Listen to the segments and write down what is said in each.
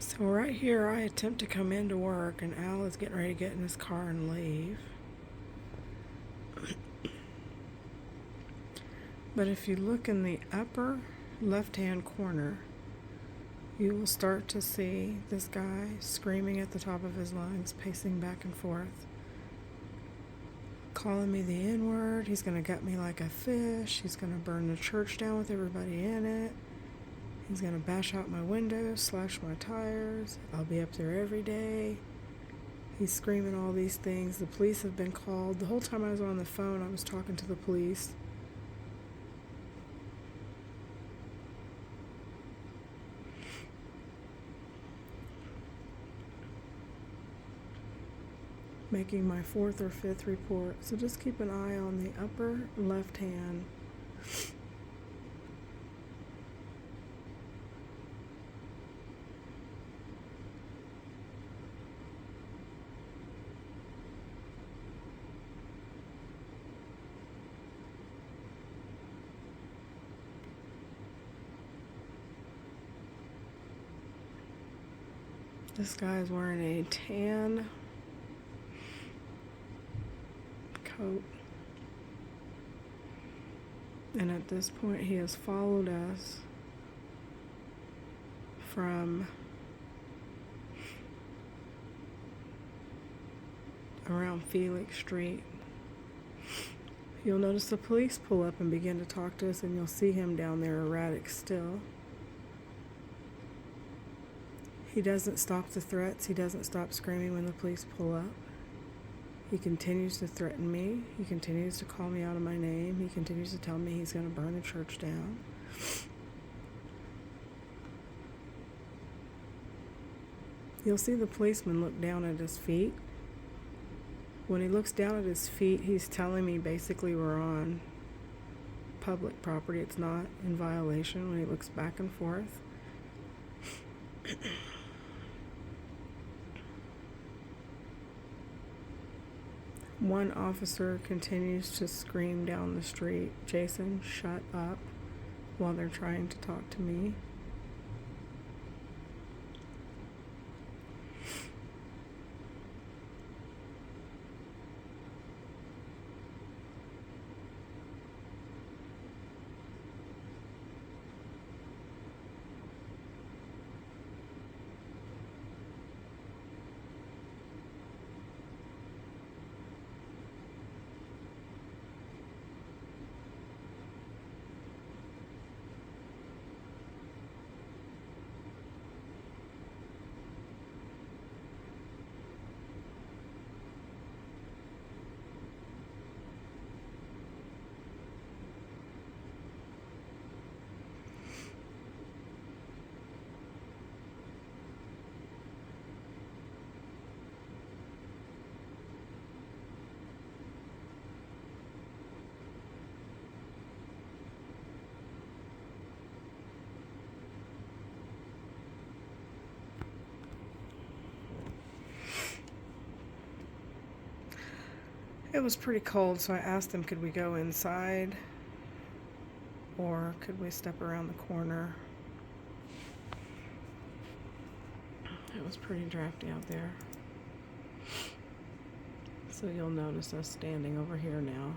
So right here, I attempt to come into work, and Al is getting ready to get in his car and leave. But if you look in the upper left-hand corner, you will start to see this guy screaming at the top of his lungs, pacing back and forth, calling me the N-word. He's going to gut me like a fish. He's going to burn the church down with everybody in it. He's going to bash out my windows, slash my tires. I'll be up there every day. He's screaming all these things. The police have been called. The whole time I was on the phone, I was talking to the police. Making my 4th or 5th report. So just keep an eye on the upper left hand. This guy is wearing a tan coat. And at this point, he has followed us from around Felix Street. You'll notice the police pull up and begin to talk to us, and you'll see him down there erratic still. He doesn't stop the threats. He doesn't stop screaming when the police pull up. He continues to threaten me. He continues to call me out of my name. He continues to tell me he's going to burn the church down. You'll see the policeman look down at his feet. When he looks down at his feet, he's telling me basically we're on public property. It's not in violation. When he looks back and forth. One officer continues to scream down the street, "Jason, shut up," while they're trying to talk to me. It was pretty cold, so I asked him, could we go inside or could we step around the corner? It was pretty drafty out there. So you'll notice us standing over here now.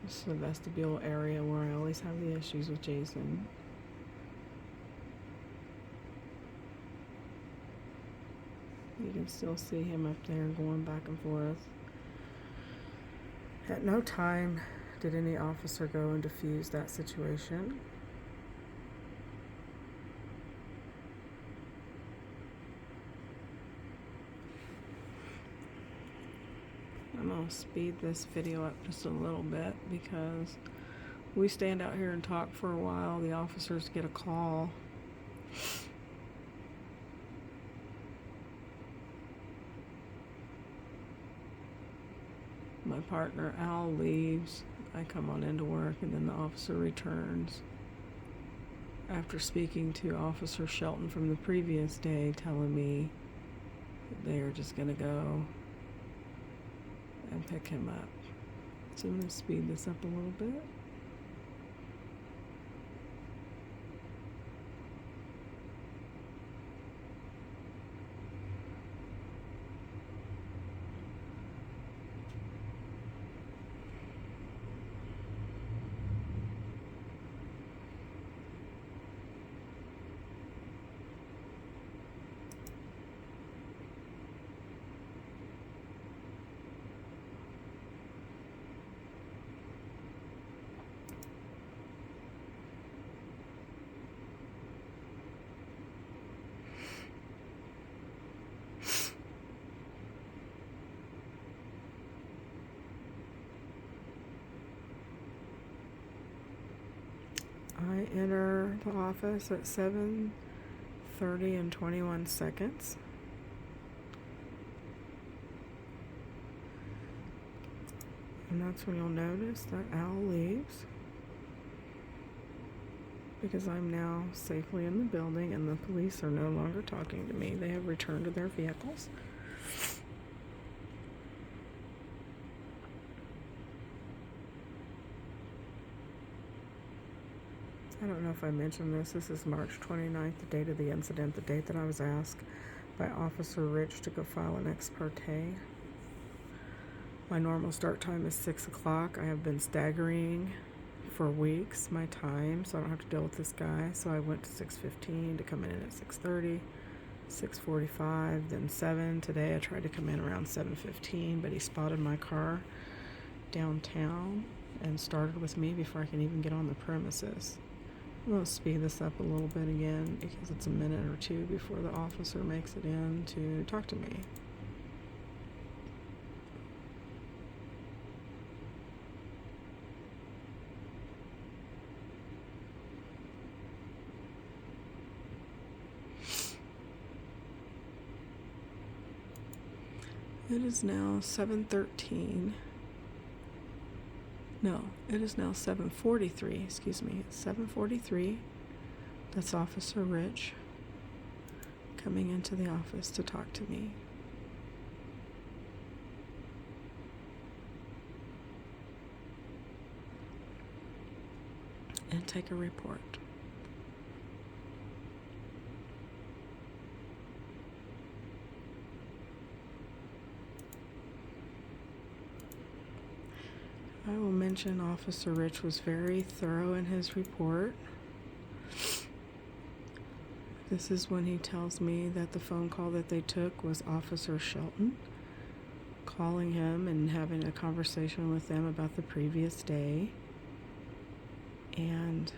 This is the vestibule area where I always have the issues with Jason. You can still see him up there going back and forth. At no time did any officer go and defuse that situation. I'm going to speed this video up just a little bit because we stand out here and talk for a while. The officers get a call. My partner Al leaves. I come on into work, and then the officer returns after speaking to Officer Shelton from the previous day, telling me they are just going to go and pick him up. So I'm going to speed this up a little bit. enter the office at 7:30 and 21 seconds. And that's when you'll notice that Al leaves, because I'm now safely in the building and the police are no longer talking to me. They have returned to their vehicles. I don't know if I mentioned this. This is March 29th, the date of the incident, the date that I was asked by Officer Rich to go file an ex parte. My normal start time is 6 o'clock. I have been staggering for weeks my time, so I don't have to deal with this guy. So I went to 6:15 to come in at 6:30, 6:45, then 7. Today I tried to come in around 7:15, but he spotted my car downtown and started with me before I can even get on the premises. I'm going to speed this up a little bit again because it's a minute or two before the officer makes it in to talk to me. It is now 7:13. No, it is now 7:43. Excuse me. It's 7:43. That's Officer Rich coming into the office to talk to me. And take a report. I will mention Officer Rich was very thorough in his report. This is when he tells me that the phone call that they took was Officer Shelton calling him and having a conversation with them about the previous day and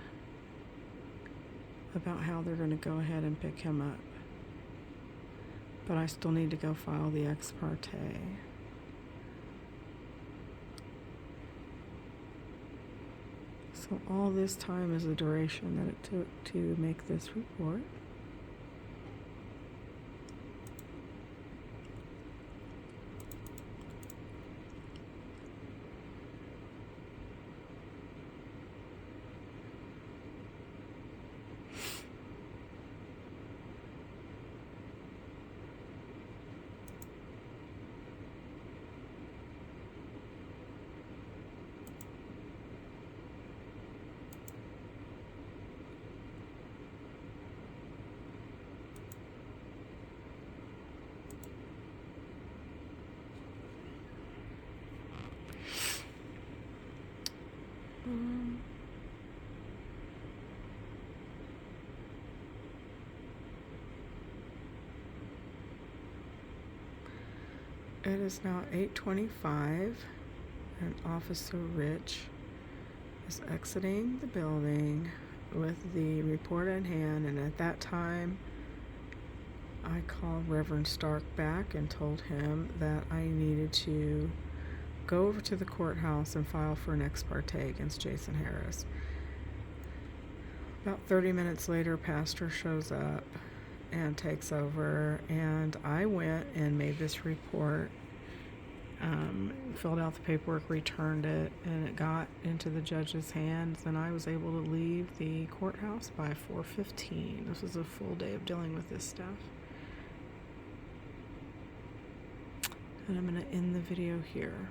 about how they're going to go ahead and pick him up. But I still need to go file the ex parte. So all this time is the duration that it took to make this report. It is now 8:25 and Officer Rich is exiting the building with the report in hand, and at that time I called Reverend Stark back and told him that I needed to go over to the courthouse and file for an ex parte against Jason Harris. About 30 minutes later, Pastor shows up and takes over, and I went and made this report, filled out the paperwork, returned it, and it got into the judge's hands, and I was able to leave the courthouse by 4:15. This was a full day of dealing with this stuff. And I'm going to end the video here.